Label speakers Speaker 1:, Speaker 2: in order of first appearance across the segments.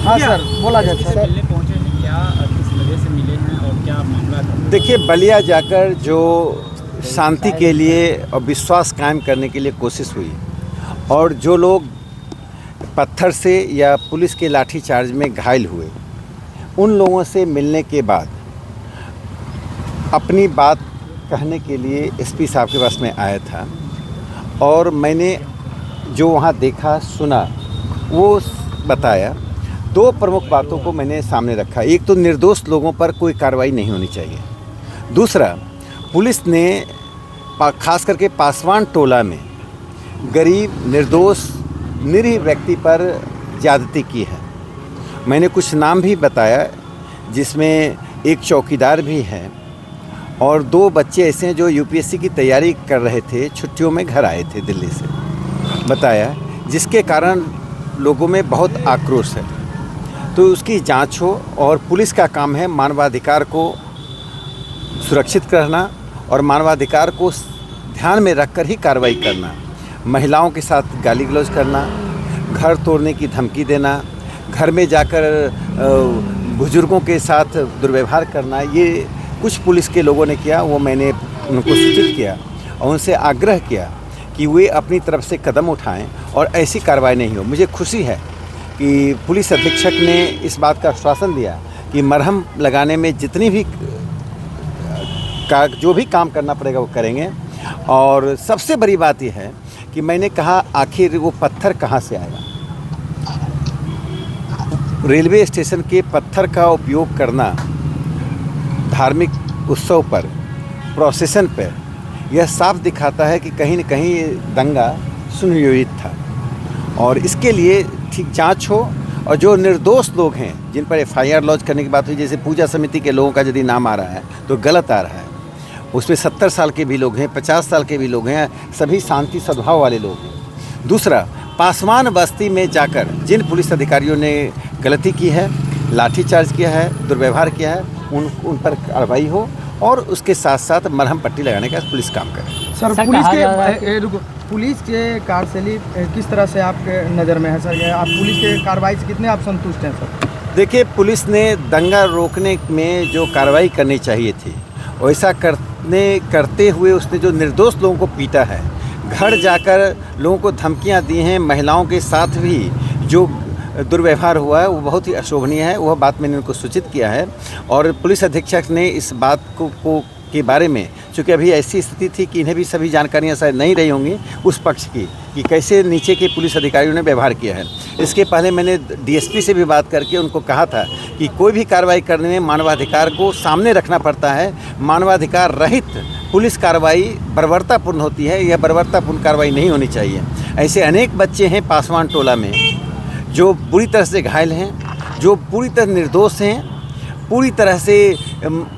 Speaker 1: हाँ सर, बोला जाए
Speaker 2: से
Speaker 1: सर।
Speaker 2: मिलने पहुंचे हैं, क्या किस वजह से मिले हैं और क्या मामला था?
Speaker 3: देखिए, बलिया जाकर जो शांति के लिए और विश्वास कायम करने के लिए कोशिश हुई, और जो लोग पत्थर से या पुलिस के लाठीचार्ज में घायल हुए, उन लोगों से मिलने के बाद अपनी बात कहने के लिए एसपी साहब के पास में आया था, और मैंने जो वहाँ देखा सुना वो बताया। दो प्रमुख बातों को मैंने सामने रखा। एक तो निर्दोष लोगों पर कोई कार्रवाई नहीं होनी चाहिए। दूसरा, पुलिस ने खास करके पासवान टोला में गरीब निर्दोष निरीह व्यक्ति पर ज़्यादती की है। मैंने कुछ नाम भी बताया, जिसमें एक चौकीदार भी है और दो बच्चे ऐसे हैं जो यूपीएससी की तैयारी कर रहे थे, छुट्टियों में घर आए थे दिल्ली से, बताया, जिसके कारण लोगों में बहुत आक्रोश है। तो उसकी जांच हो, और पुलिस का काम है मानवाधिकार को सुरक्षित करना और मानवाधिकार को ध्यान में रखकर ही कार्रवाई करना। महिलाओं के साथ गाली गलौज करना, घर तोड़ने की धमकी देना, घर में जाकर बुजुर्गों के साथ दुर्व्यवहार करना, ये कुछ पुलिस के लोगों ने किया। वो मैंने उनको सूचित किया और उनसे आग्रह किया कि वे अपनी तरफ से कदम उठाएं और ऐसी कार्रवाई नहीं हो। मुझे खुशी है कि पुलिस अधीक्षक ने इस बात का आश्वासन दिया कि मरहम लगाने में जितनी भी जो भी काम करना पड़ेगा वो करेंगे। और सबसे बड़ी बात यह है कि मैंने कहा, आखिर वो पत्थर कहाँ से आएगा? रेलवे स्टेशन के पत्थर का उपयोग करना धार्मिक उत्सव पर, प्रोसेसन पर, यह साफ दिखाता है कि कहीं न कहीं दंगा सुनियोजित था। और इसके लिए ठीक जांच हो, और जो निर्दोष लोग हैं जिन पर एफआईआर लॉन्च करने की बात हुई, जैसे पूजा समिति के लोगों का यदि नाम आ रहा है तो गलत आ रहा है। उसमें 70 साल के भी लोग हैं, 50 साल के भी लोग हैं, सभी शांति सद्भाव वाले लोग हैं। दूसरा, पासवान बस्ती में जाकर जिन पुलिस अधिकारियों ने गलती की है, लाठीचार्ज किया है, दुर्व्यवहार किया है, उन पर कार्रवाई हो, और उसके साथ साथ मरहम पट्टी लगाने का पुलिस काम करे।
Speaker 1: सर, पुलिस के कार्यशैली किस तरह से आपके नज़र में है सर? आप पुलिस के कार्रवाई से कितने आप संतुष्ट हैं सर?
Speaker 3: देखिए, पुलिस ने दंगा रोकने में जो कार्रवाई करनी चाहिए थी वैसा करते हुए उसने जो निर्दोष लोगों को पीटा है, घर जाकर लोगों को धमकियां दी हैं, महिलाओं के साथ भी जो दुर्व्यवहार हुआ है वो बहुत ही अशोभनीय है। वह बात मैंने उनको सूचित किया है, और पुलिस अधीक्षक ने इस बात को के बारे में, चूँकि अभी ऐसी स्थिति थी कि इन्हें भी सभी जानकारियां शायद नहीं रही होंगी उस पक्ष की, कि कैसे नीचे के पुलिस अधिकारियों ने व्यवहार किया है। इसके पहले मैंने डीएसपी से भी बात करके उनको कहा था कि कोई भी कार्रवाई करने में मानवाधिकार को सामने रखना पड़ता है। मानवाधिकार रहित पुलिस कार्रवाई बर्बरतापूर्ण होती है, यह बर्बरतापूर्ण कार्रवाई नहीं होनी चाहिए। ऐसे अनेक बच्चे हैं पासवान टोला में जो बुरी तरह से घायल हैं, जो पूरी तरह निर्दोष हैं, पूरी तरह से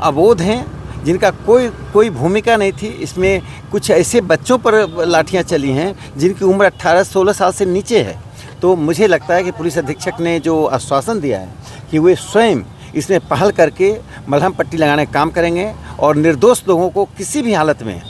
Speaker 3: अबोध हैं, जिनका कोई भूमिका नहीं थी। इसमें कुछ ऐसे बच्चों पर लाठियां चली हैं जिनकी उम्र 18-16 साल से नीचे है। तो मुझे लगता है कि पुलिस अधीक्षक ने जो आश्वासन दिया है कि वे स्वयं इसमें पहल करके मलहम पट्टी लगाने का काम करेंगे, और निर्दोष लोगों को किसी भी हालत में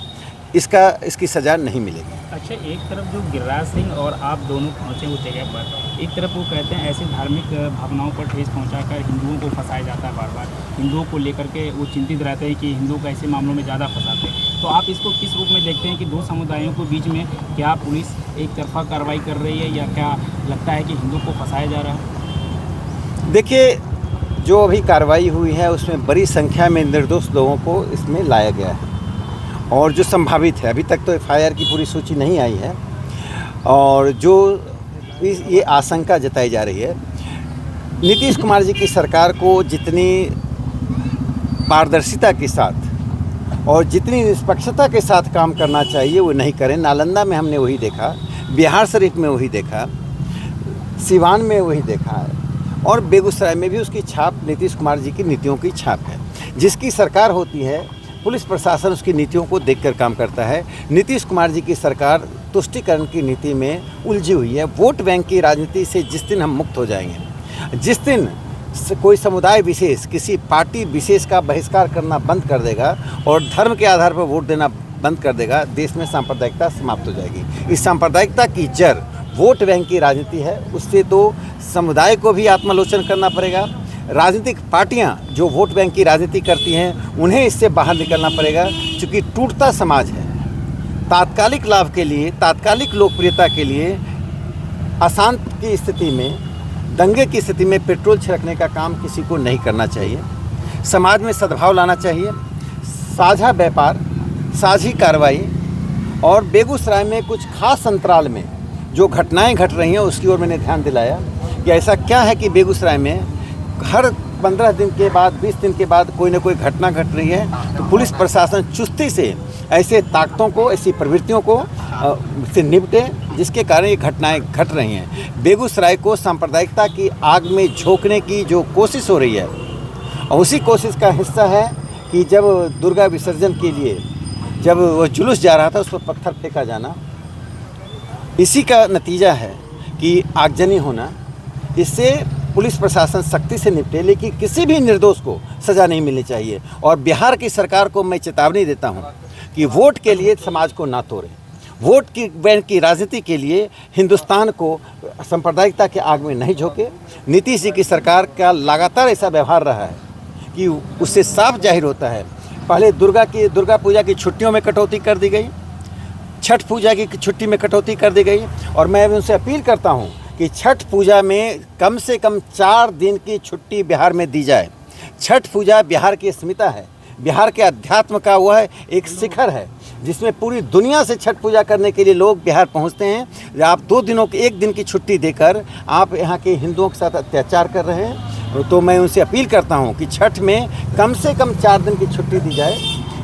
Speaker 3: इसकी सज़ा नहीं मिलेगी।
Speaker 2: अच्छा, एक तरफ जो गिरिराज सिंह और आप दोनों पहुंचे उस जगह पर, एक तरफ वो कहते हैं ऐसी धार्मिक भावनाओं पर ठेस पहुंचाकर हिंदुओं को फंसाया जाता है। बार बार हिंदुओं को लेकर के वो चिंतित रहते हैं कि हिंदुओं को ऐसे मामलों में ज़्यादा फंसाते हैं। तो आप इसको किस रूप में देखते हैं कि दो समुदायों के बीच में क्या पुलिस एक तरफा कार्रवाई कर रही है, या क्या लगता है कि हिंदुओं को फंसाया जा रहा है?
Speaker 3: देखिए, जो अभी कार्रवाई हुई है उसमें बड़ी संख्या में निर्दोष लोगों को इसमें लाया गया है, और जो संभावित है, अभी तक तो एफआईआर की पूरी सूची नहीं आई है, और जो ये आशंका जताई जा रही है, नीतीश कुमार जी की सरकार को जितनी पारदर्शिता के साथ और जितनी निष्पक्षता के साथ काम करना चाहिए वो नहीं करें। नालंदा में हमने वही देखा, बिहार शरीफ में वही देखा, सिवान में वही देखा है, और बेगूसराय में भी उसकी छाप नीतीश कुमार जी की नीतियों की छाप है। जिसकी सरकार होती है, पुलिस प्रशासन उसकी नीतियों को देखकर काम करता है। नीतीश कुमार जी की सरकार तुष्टीकरण की नीति में उलझी हुई है। वोट बैंक की राजनीति से जिस दिन हम मुक्त हो जाएंगे, जिस दिन कोई समुदाय विशेष किसी पार्टी विशेष का बहिष्कार करना बंद कर देगा और धर्म के आधार पर वोट देना बंद कर देगा, देश में सांप्रदायिकता समाप्त हो जाएगी। इस सांप्रदायिकता की जड़ वोट बैंक की राजनीति है, उससे तो समुदाय को भी आत्मालोचन करना पड़ेगा। राजनीतिक पार्टियां जो वोट बैंक की राजनीति करती हैं उन्हें इससे बाहर निकलना पड़ेगा, क्योंकि टूटता समाज है। तात्कालिक लाभ के लिए, तात्कालिक लोकप्रियता के लिए अशांत की स्थिति में, दंगे की स्थिति में पेट्रोल छिड़कने का काम किसी को नहीं करना चाहिए। समाज में सद्भाव लाना चाहिए, साझा व्यापार, साझी कार्रवाई। और बेगूसराय में कुछ खास अंतराल में जो घटनाएं घट रही हैं उसकी ओर मैंने ध्यान दिलाया कि ऐसा क्या है कि बेगूसराय में हर 15 दिन के बाद, 20 दिन के बाद कोई ना कोई घटना घट रही है। तो पुलिस प्रशासन चुस्ती से ऐसे ताकतों को, ऐसी प्रवृत्तियों को से निपटे, जिसके कारण ये घटनाएं घट रही हैं। बेगूसराय को सांप्रदायिकता की आग में झोंकने की जो कोशिश हो रही है, और उसी कोशिश का हिस्सा है कि जब दुर्गा विसर्जन के लिए जब वो जुलूस जा रहा था उस पर पत्थर फेंका जाना, इसी का नतीजा है कि आगजनी होना। इससे पुलिस प्रशासन सख्ती से निपटे, लेकिन किसी भी निर्दोष को सज़ा नहीं मिलनी चाहिए। और बिहार की सरकार को मैं चेतावनी देता हूं कि वोट के लिए समाज को ना तोड़े, वोट की बैंक की राजनीति के लिए हिंदुस्तान को सांप्रदायिकता के आग में नहीं झोंके। नीतीश जी की सरकार का लगातार ऐसा व्यवहार रहा है कि उससे साफ जाहिर होता है। पहले दुर्गा पूजा की छुट्टियों में कटौती कर दी गई, छठ पूजा की छुट्टी में कटौती कर दी गई। और मैं उनसे अपील करता हूं कि छठ पूजा में कम से कम 4 दिन की छुट्टी बिहार में दी जाए। छठ पूजा बिहार की अस्मिता है, बिहार के अध्यात्म का वह एक शिखर है जिसमें पूरी दुनिया से छठ पूजा करने के लिए लोग बिहार पहुंचते हैं। आप 2 दिनों की, 1 दिन की छुट्टी देकर आप यहाँ के हिंदुओं के साथ अत्याचार कर रहे हैं। तो मैं उनसे अपील करता हूँ कि छठ में कम से कम 4 दिन की छुट्टी दी जाए।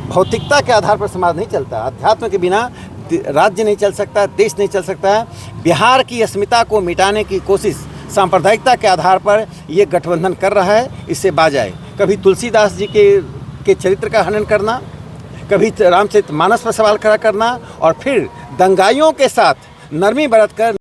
Speaker 3: भौतिकता के आधार पर समाज नहीं चलता, अध्यात्म के बिना राज्य नहीं चल सकता, देश नहीं चल सकता है। बिहार की अस्मिता को मिटाने की कोशिश सांप्रदायिकता के आधार पर ये गठबंधन कर रहा है, इससे बाज आए। कभी तुलसीदास जी के चरित्र का हनन करना, कभी रामचरितमानस पर सवाल खड़ा करना, और फिर दंगाइयों के साथ नरमी बरत कर